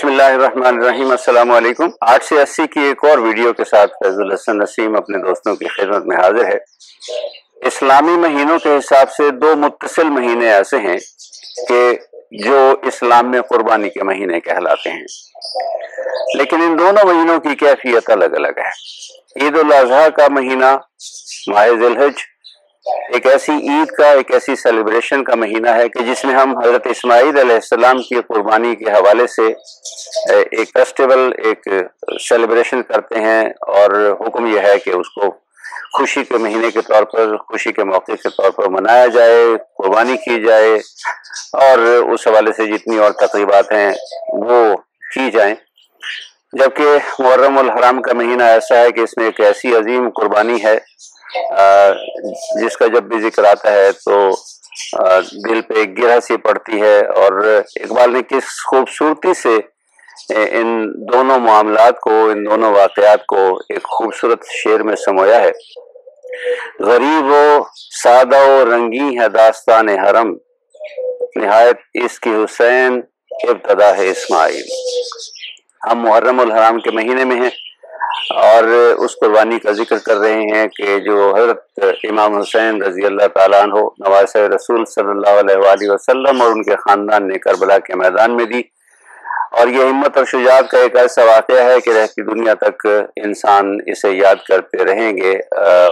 बिस्मिल्लाहिर्रहमानिर्रहीम। अस्सलाम वालेकुम। 8 से 80 की एक और वीडियो के साथ फैजुल हसन नसीम अपने दोस्तों की खिदमत में हाजिर है। इस्लामी महीनों के हिसाब से दो मुत्तसिल महीने ऐसे हैं कि जो इस्लाम में कुर्बानी के महीने कहलाते हैं, लेकिन इन दोनों महीनों की कैफियत अलग अलग है। ईद उल अज़हा का महीना माह ज़िलहिज एक ऐसी ईद का, एक ऐसी सेलिब्रेशन का महीना है कि जिसमें हम हज़रत इस्माईल अलैहिस्सलाम की कुर्बानी के हवाले से एक फेस्टिवल, एक सेलिब्रेशन करते हैं और हुक्म यह है कि उसको खुशी के महीने के तौर पर, खुशी के मौके के तौर पर मनाया जाए, कुर्बानी की जाए और उस हवाले से जितनी और तक़रीबात हैं वो की जाएं। जबकि मुहर्रम उल हराम का महीना ऐसा है कि इसमें एक ऐसी अजीम कुर्बानी है जिसका जब भी जिक्र आता है तो दिल पे एक गिरह सी पड़ती है। और इकबाल ने किस खूबसूरती से इन दोनों मामलात को, इन दोनों वाक़यात को एक खूबसूरत शेर में समोया है। गरीबो सादो रंगी है दास्तान हरम, निहायत इसकी हुसैन इब्तदा है इस्माईल। हम मुहर्रम उल हराम के महीने में हैं और उस कुर्बानी का जिक्र कर रहे हैं कि जो हज़रत इमाम हुसैन रज़ी अल्लाह ताला अन्हु नवासे रसूल सल्लल्लाहु अलैहि वसल्लम और उनके ख़ानदान ने करबला के मैदान में दी। और ये हिम्मत और शुजाअत का एक ऐसा वाक़या है कि रहती दुनिया तक इंसान इसे याद करते रहेंगे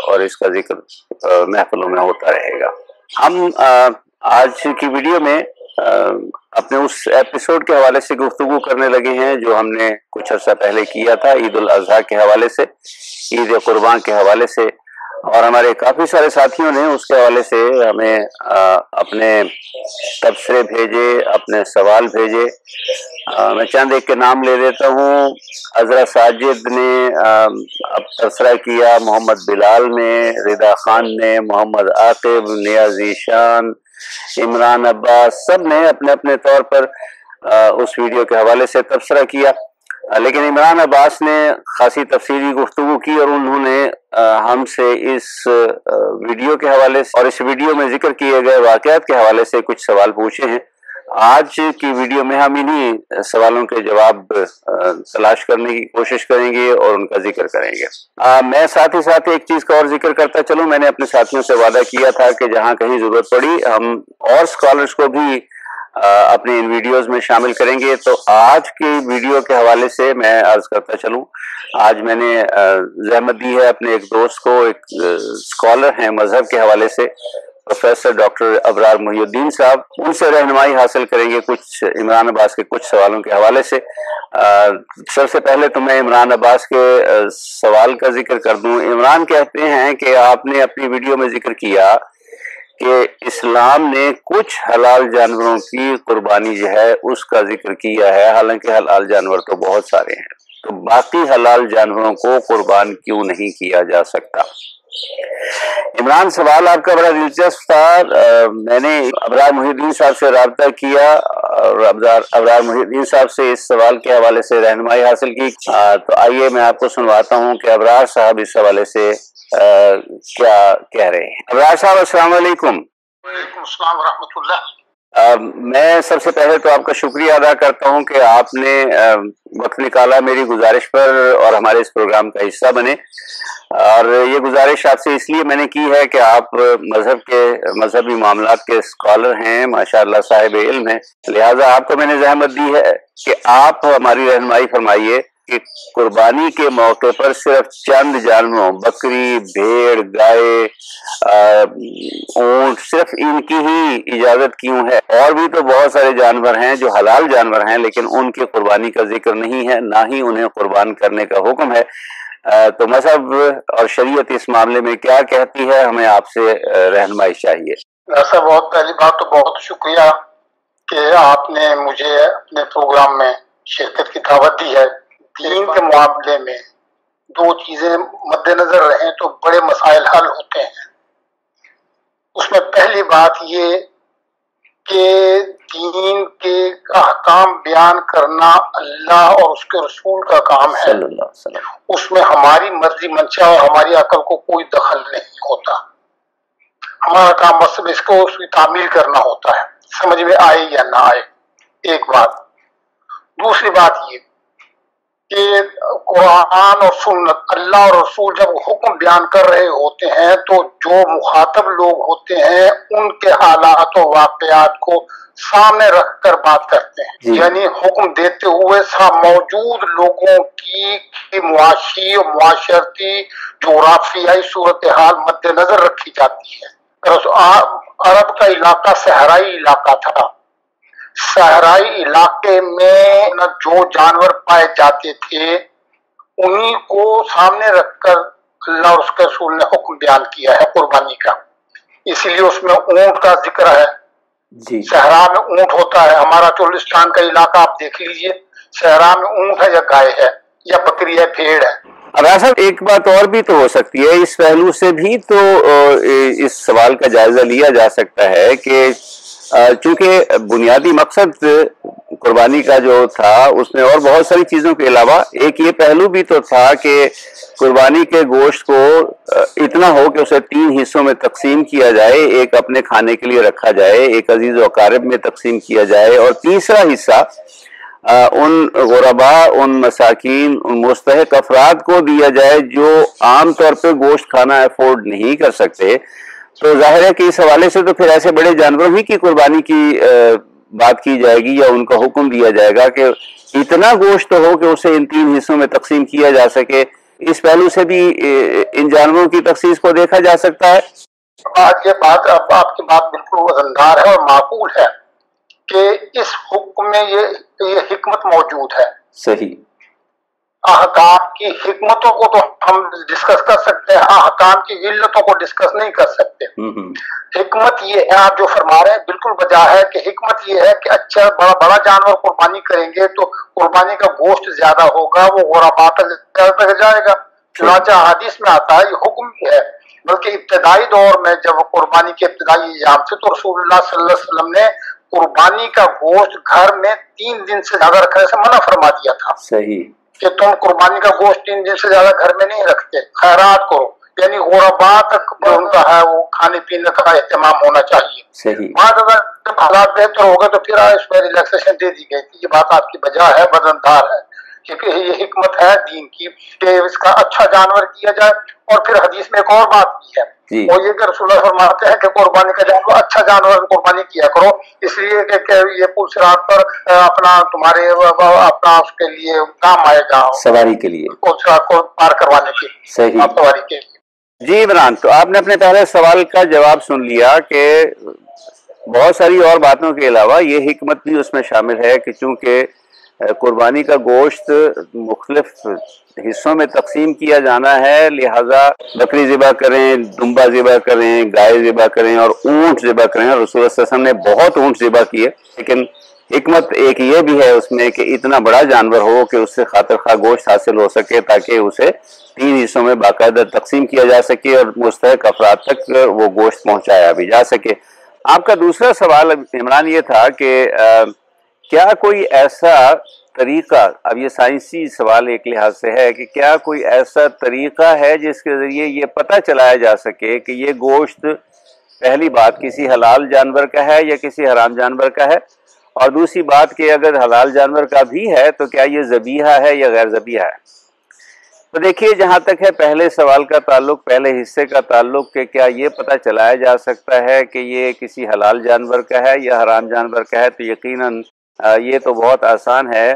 और इसका जिक्र महफिलों में होता रहेगा। हम आज की वीडियो में अपने उस एपिसोड के हवाले से गुफ्तगू करने लगे हैं जो हमने कुछ अर्सा पहले किया था, ईद उल अज़हा के हवाले से, ईद कुर्बान के हवाले से। और हमारे काफ़ी सारे साथियों ने उसके हवाले से हमें अपने तबसरे भेजे, अपने सवाल भेजे। मैं चंद एक के नाम ले लेता हूँ। अज़रा साजिद ने अब तबसरा किया, मोहम्मद बिलाल ने, रिदा खान ने, मोहम्मद आकिब, नियाज़ी शान, इमरान अब्बास, सब ने अपने अपने तौर पर उस वीडियो के हवाले से तबसरा किया। लेकिन इमरान अब्बास ने खासी तफसीली गुफ्तगू की और उन्होंने हमसे इस वीडियो के हवाले से और इस वीडियो में जिक्र किए गए वाक़यात के हवाले से कुछ सवाल पूछे हैं। आज की वीडियो में हम इन्हीं सवालों के जवाब तलाश करने की कोशिश करेंगे और उनका जिक्र करेंगे। मैं साथ ही साथ एक चीज़ का और जिक्र करता चलूँ। मैंने अपने साथियों से वादा किया था कि जहाँ कहीं ज़रूरत पड़ी हम और स्कॉलर्स को भी अपने इन वीडियोस में शामिल करेंगे। तो आज की वीडियो के हवाले से मैं अर्ज करता चलूं, आज मैंने ज़हमत दी है अपने एक दोस्त को, एक स्कॉलर हैं मजहब के हवाले से, प्रोफेसर डॉक्टर अबरार मुहिउद्दीन साहब। उनसे रहनुमाई हासिल करेंगे कुछ इमरान अब्बास के कुछ सवालों के हवाले से। सबसे पहले तो मैं इमरान अब्बास के सवाल का जिक्र कर दूं। इमरान कहते हैं कि आपने अपनी वीडियो में जिक्र किया कि इस्लाम ने कुछ हलाल जानवरों की कुर्बानी जो है उसका जिक्र किया है, हालांकि हलाल जानवर तो बहुत सारे हैं, तो बाकी हलाल जानवरों को कुर्बान क्यों नहीं किया जा सकता? इमरान, सवाल आपका बड़ा दिलचस्प था। मैंने अबरार मुहिउद्दीन साहब से राब्ता किया और अबरार मुहिउद्दीन साहब से इस सवाल के हवाले से रहनुमाई हासिल की। तो आइए मैं आपको सुनवाता हूँ कि अबरार साहब इस हवाले से क्या कह रहे हैं। अबरार साहब, अस्सलाम वालेकुम। वालेकुम अस्सलाम व रहमतुल्लाह। मैं सबसे पहले तो आपका शुक्रिया अदा करता हूं कि आपने वक्त निकाला मेरी गुजारिश पर और हमारे इस प्रोग्राम का हिस्सा बने। और ये गुजारिश आपसे इसलिए मैंने की है कि आप मजहबी मामलात के स्कॉलर हैं, माशाअल्लाह साहिब इल्म हैं, लिहाजा आपको मैंने जहमत दी है कि आप हमारी रहनुमाई फरमाइए कि कुर्बानी के मौके पर सिर्फ चंद जानवरों, बकरी, भेड़, गाय, ऊंट, सिर्फ इनकी ही इजाजत क्यों है? और भी तो बहुत सारे जानवर हैं जो हलाल जानवर हैं लेकिन उनकी कुर्बानी का जिक्र नहीं है, ना ही उन्हें कुर्बान करने का हुक्म है। तो मजहब और शरीयत इस मामले में क्या कहती है? हमें आपसे रहनुमाई चाहिए। ऐसा बहुत पहली बात तो बहुत शुक्रिया कि आपने मुझे अपने प्रोग्राम में शिरकत की दावत दी है। दीन के मामले में दो चीजें मद्देनजर रहें तो बड़े मसाइल हल होते हैं। उसमें पहली बात ये कि दीन के अहकाम बयान करना अल्लाह और उसके रसूल का काम है, उसमें हमारी मर्जी मंशा और हमारी अकल को कोई दखल नहीं होता। हमारा काम बस इसको उसकी तामील करना होता है, समझ में आए या ना आए। एक बात। दूसरी बात ये कि कुरान और सुन्नत, अल्लाह और रसूल जब हुक्म बयान कर रहे होते हैं तो जो मुखातब लोग होते हैं उनके हालात और वाकयात को सामने रखकर बात करते हैं, यानी हुक्म देते हुए मौजूद लोगों की मुआशी और मुआशरती जोग्राफियाई सूरत हाल मद्देनजर रखी जाती है। अरब का इलाका सहराई इलाका था, सहराई इलाके में न जो जानवर पाए जाते थे उन्हीं को सामने रखकर अल्लाह और उसके रसूल ने हुक्म बयान किया है कुर्बानी का। इसलिए उसमें ऊंट का जिक्र है जी। सहरा में ऊंट होता है, हमारा चोलिस्तान का इलाका आप देख लीजिए, सहरा में ऊंट है या गाय है या बकरी है, भेड़ है। अब ऐसा एक बात और भी तो हो सकती है, इस पहलू से भी तो इस सवाल का जायजा लिया जा सकता है कि चूंकि बुनियादी मकसद कुर्बानी का जो था उसमें और बहुत सारी चीजों के अलावा एक ये पहलू भी तो था कि कुर्बानी के गोश्त को इतना हो कि उसे 3 हिस्सों में तकसीम किया जाए, एक अपने खाने के लिए रखा जाए, एक अजीज व अकारिब में तकसीम किया जाए और तीसरा हिस्सा उन गुरबा, उन मसाकीन, उन मुस्तहिक अफराद को दिया जाए जो आम तौर पे गोश्त खाना अफोर्ड नहीं कर सकते। तो जाहिर है कि इस हवाले से तो फिर ऐसे बड़े जानवरों ही की कुर्बानी की बात की जाएगी या उनका हुक्म दिया जाएगा कि इतना गोश्त तो हो कि उसे इन 3 हिस्सों में तकसीम किया जा सके। इस पहलू से भी इन जानवरों की तखसीस को देखा जा सकता है। आज ये बात, अब आपकी बात बिल्कुल वजनदार है और माकूल है कि इस हुक्म में ये हिकमत मौजूद है। सही। अहकाम की हिकमतों को तो हम डिस्कस कर सकते हैं, अहकाम की इल्लतों को डिस्कस नहीं कर सकते। हिकमत ये है, आप जो फरमा रहे हैं बिल्कुल वजह है कि हिकमत ये है कि अच्छा बड़ा जानवर कुर्बानी करेंगे तो कुर्बानी का गोश्त ज्यादा होगा, वो गुरबा तक जाएगा। चुनांचे हदीस में आता है, ये हुक्म भी है। बल्कि इब्तदाई दौर में जब कुर्बानी के इब्तदाई अय्याम थे तो रसूलुल्लाह सल्लल्लाहु अलैहि वसल्लम ने कुर्बानी का गोश्त घर में 3 दिन से ज्यादा रखने से मना फरमा दिया था। सही। कि तुम कुर्बानी का गोश्त 3 दिन से ज्यादा घर में नहीं रखते, खैरात करो, यानी गुरबा तक उनका है वो खाने पीने का एहतमाम होना चाहिए। सही। बाद अगर हालात बेहतर होगा तो फिर इसमें रिलैक्सेशन दे दी गई थी। ये बात आपकी वजह है, वजनदार है, क्योंकि ये हिकमत है दीन की कि इसका अच्छा जानवर किया जाए। और फिर हदीस में एक और बात भी है, वो ये कि रसूलुल्लाह फरमाते हैं कि कुर्बानी का जानवर अच्छा जानवर कुर्बानी किया करो, इसलिए कि ये पुल सिरात पर अपना तुम्हारे अपना उसके लिए काम आएगा, सवारी के लिए, पुल सिरात को पार करवाने के लिए। सही। सवारी के लिए। जी इमरान, तो आपने अपने पहले सवाल का जवाब सुन लिया कि बहुत सारी और बातों के अलावा ये हिकमत भी उसमें शामिल है कि चूंकि कुर्बानी का गोश्त मुख्तलिफ हिस्सों में तकसीम किया जाना है, लिहाजा बकरी ज़िबा करें, दुम्बा ज़िबा करें, गाय ज़िबा करें और ऊँट ज़िबा करें। और रसूल सल्लल्लाहु अलैहि वसल्लम ने बहुत ऊँट ज़िबा किए, लेकिन हिकमत एक ये भी है उसमें कि इतना बड़ा जानवर हो कि उससे खातिर खा गोश्त हासिल हो सके ताकि उसे 3 हिस्सों में बाकायदा तकसीम किया जा सके और मुस्तहिक अफराद तक वो गोश्त पहुँचाया भी जा सके। आपका दूसरा सवाल इमरान ये था कि क्या कोई ऐसा तरीका, अब ये साइंसी सवाल एक लिहाज से है कि क्या कोई ऐसा तरीका है जिसके ज़रिए ये पता चलाया जा सके कि ये गोश्त पहली बात किसी हलाल जानवर का है या किसी हराम जानवर का है, और दूसरी बात कि अगर हलाल जानवर का भी है तो क्या ये ज़बीहा है या गैर ज़बीहा है। तो देखिए, जहाँ तक है पहले सवाल का ताल्लुक, पहले हिस्से का ताल्लुक कि क्या ये पता चलाया जा सकता है कि ये किसी हलाल जानवर का है या हराम जानवर का है, तो यकीनन ये तो बहुत आसान है।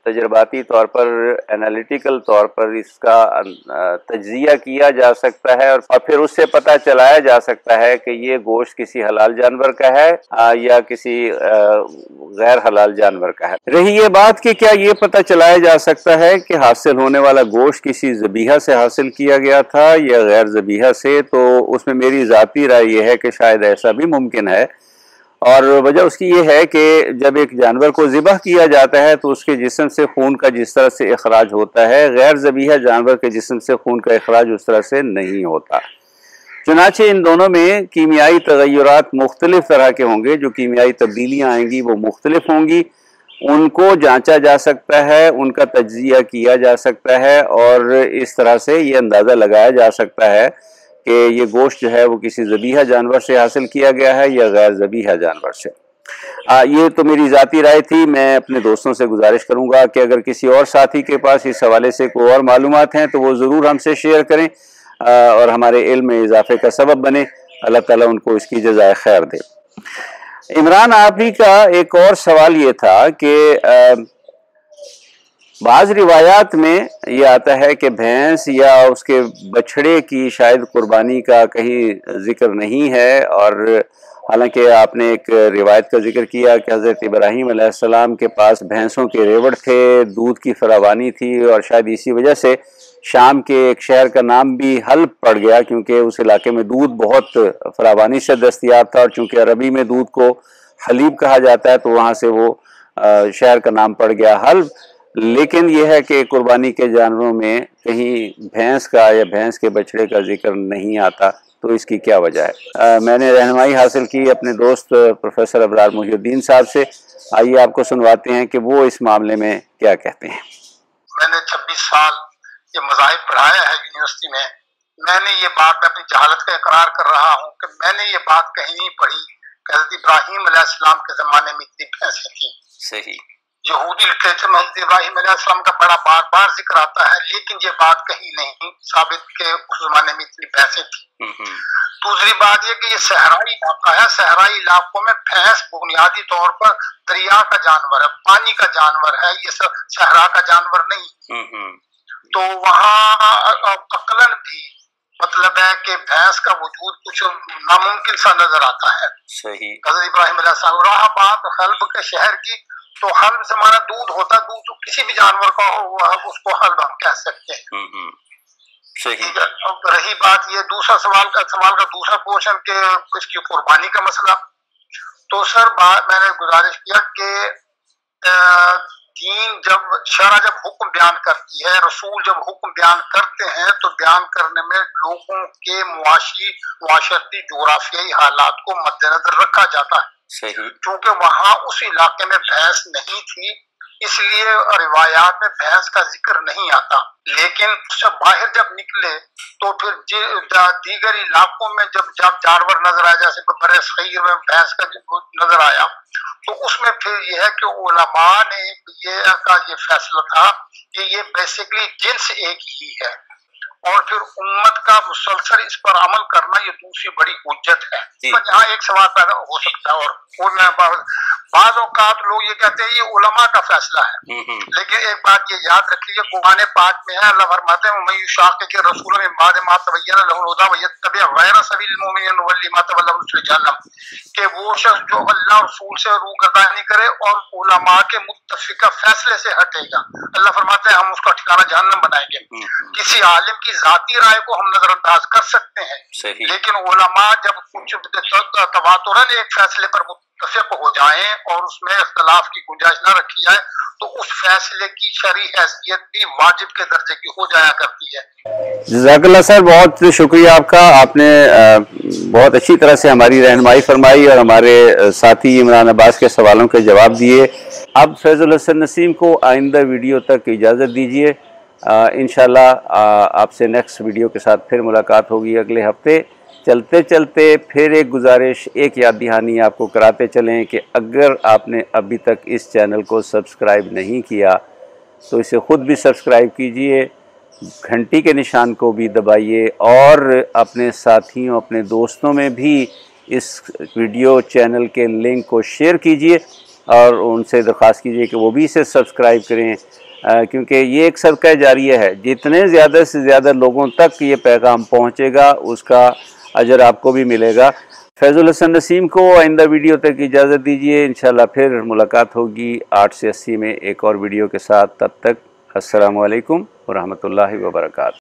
तजर्बाती तौर पर, एनालिटिकल तौर पर इसका तज्जिया किया जा सकता है और फिर उससे पता चलाया जा सकता है कि ये गोश्त किसी हलाल जानवर का है या किसी गैर हलाल जानवर का है। रही ये बात कि क्या ये पता चलाया जा सकता है कि हासिल होने वाला गोश्त किसी ज़बीहा से हासिल किया गया था या गैर ज़बीहा से, तो उसमें मेरी ज़ाती राय ये है कि शायद ऐसा भी मुमकिन है। और वजह उसकी ये है कि जब एक जानवर को ज़िबह किया जाता है तो उसके जिस्म से खून का जिस तरह से इखराज होता है, गैर ज़बीहा जानवर के जिस्म से खून का इखराज उस तरह से नहीं होता। चुनांचे इन दोनों में कीमियाई तगय्युरात मुख्तलिफ तरह के होंगे, जो कीमियाई तब्दीलियाँ आएंगी वो मुख्तलिफ होंगी, उनको जांचा जा सकता है, उनका तज्जिया किया जा सकता है और इस तरह से ये अंदाज़ा लगाया जा सकता है कि ये गोश्त जो है वो किसी ज़बीहा जानवर से हासिल किया गया है या गैर ज़बीहा जानवर से। ये तो मेरी ज़ाती राय थी। मैं अपने दोस्तों से गुजारिश करूंगा कि अगर किसी और साथी के पास इस हवाले से कोई और मालूमात हैं तो वो ज़रूर हमसे शेयर करें और हमारे इल्म में इजाफे का सबब बने। अल्लाह ताला उनको इसकी जज़ाए खैर दे। इमरान, आप ही का एक और सवाल ये था कि बाज़ रिवायात में ये आता है कि भैंस या उसके बछड़े की शायद कुर्बानी का कहीं जिक्र नहीं है, और हालांकि आपने एक रिवायत का जिक्र किया कि हज़रत इब्राहीम अलैहिस्सलाम के पास भैंसों के रेवड़ थे, दूध की फरावानी थी, और शायद इसी वजह से शाम के एक शहर का नाम भी हल्ब पड़ गया क्योंकि उस इलाके में दूध बहुत फरावानी से दस्तयाब था, और चूँकि अरबी में दूध को हलीब कहा जाता है तो वहाँ से वो शहर का नाम पड़ गया हल्ब। लेकिन यह है कि कुर्बानी के जानवरों में कहीं भैंस का या भैंस के बछड़े का जिक्र नहीं आता, तो इसकी क्या वजह है? मैंने रहनुमाई हासिल की अपने दोस्त प्रोफेसर अबरार मुहिउद्दीन साहब से। आइए आपको सुनवाते हैं कि वो इस मामले में क्या कहते हैं। मैंने 26 साल ये मज़ाहिब पढ़ाया है यूनिवर्सिटी में। मैंने ये बात, मैं अपनी जहालत का इकरार कर रहा हूँ कि मैंने ये बात कहीं नहीं पढ़ी कि हज़रत इब्राहीम अलैहिस्सलाम के ज़माने में इतनी भैंसें थी। सही। यहूदी लिटरेचर में हज़रत इब्राहीम अलैहिस्सलाम का बड़ा बार बार जिक्र आता है, लेकिन ये बात कहीं नहीं साबित के उस जमाने में इतनी भैंसें थी। दूसरी बात ये कि ये सहराई इलाका है, सहराई इलाकों में भैंस बुनियादी तौर पर दरिया का जानवर है, पानी का जानवर है, ये सब सहरा का जानवर नहीं। तो वहाँ अकलन भी मतलब है कि भैंस का वजूद कुछ नामुमकिन सा नजर आता है। सही। हज़रत इब्राहीम अलैहिस्सलाम, रहा बात हल्ब के शहर की, तो हल्ब से हमारा दूध होता, दूध तो किसी भी जानवर का हो उसको हल्ब हम कह सकते हैं। सही। अब रही बात ये दूसरा सवाल का दूसरा पोर्शन के इसकी कुर्बानी का मसला, तो सर मैंने गुजारिश किया कि दीन जब हुक्म बयान करती है, रसूल जब हुक्म बयान करते हैं तो बयान करने में लोगों के मुआशरती जोग्राफियाई हालात को मद्देनजर रखा जाता है। सही। क्योंकि वहाँ उस इलाके में भैंस नहीं थी, इसलिए रिवायात में भैंस का जिक्र नहीं आता। लेकिन जब बाहर जब निकले तो फिर दीगर इलाकों में जब जानवर नजर आया, जैसे बरे सगीर में भैंस का नजर आया, तो उसमें फिर यह है कि उलमा ने ये फैसला था कि ये बेसिकली जिन्स एक ही है, और फिर उम्मत का मुसलसल इस पर अमल करना ये दूसरी बड़ी हुज्जत है। तो यहाँ एक सवाल पैदा हो सकता है, और बाज़ औक़ात लोग ये कहते हैं ये उलमा का फैसला है, लेकिन एक बात ये याद रखिए, कुरान पाक में है, अल्लाह फरमाते हैं मैं युशाक़िक़ि रसूल मिन बाद मा तबय्यन लहुल हुदा व यत्तबि गैर सबिलिल मुमिनीन नुवल्लिहि मा तवल्ला व नुस्लिहि जहन्नम, कि वो शख्स जो अल्लाह रसूल से रूगर्दानी करे और उलमा के मुत्तफ़िक़ा फैसले से हटेगा, अल्लाह फरमाते हैं हम उसका ठिकाना जहन्नम बनाएंगे। किसी आलिम की जाती राय को हम नजरअंदाज कर सकते हैं, लेकिन उलमा जब कुछ तवातुरन एक फैसले पर मुत्तफ़िक़ हो जाएं और उसमें इख्तिलाफ की गुंजाइश न रखी जाए तो उस फैसले की शरई हैसियत भी वाजिब के दर्जे की हो जाया करती है। जज़ाकल्लाह सर, बहुत शुक्रिया आपका। आपने बहुत अच्छी तरह से हमारी रहनुमाई फरमाई और हमारे साथी इमरान अब्बास के सवालों के जवाब दिए। अब फैज़ुल हसन नसीम को आइंदा वीडियो तक इजाज़त दीजिए। इंशाल्लाह आपसे नेक्स्ट वीडियो के साथ फिर मुलाकात होगी अगले हफ्ते। चलते चलते फिर एक गुजारिश, एक याद दहानी आपको कराते चलें कि अगर आपने अभी तक इस चैनल को सब्सक्राइब नहीं किया तो इसे ख़ुद भी सब्सक्राइब कीजिए, घंटी के निशान को भी दबाइए और अपने साथियों, अपने दोस्तों में भी इस वीडियो चैनल के लिंक को शेयर कीजिए और उनसे दरख्वास्त कीजिए कि वो भी इसे सब्सक्राइब करें, क्योंकि ये एक सदका जारिया है। जितने ज़्यादा से ज़्यादा लोगों तक ये पैगाम पहुँचेगा उसका अजर आपको भी मिलेगा। फैज़ुल हसन नसीम को आइंदा वीडियो तक इजाज़त दीजिए। इंशाल्लाह फिर मुलाकात होगी 8 से 80 में एक और वीडियो के साथ। तब तक अस्सलामु अलैकुम व रहमतुल्लाहि व बरकातहू।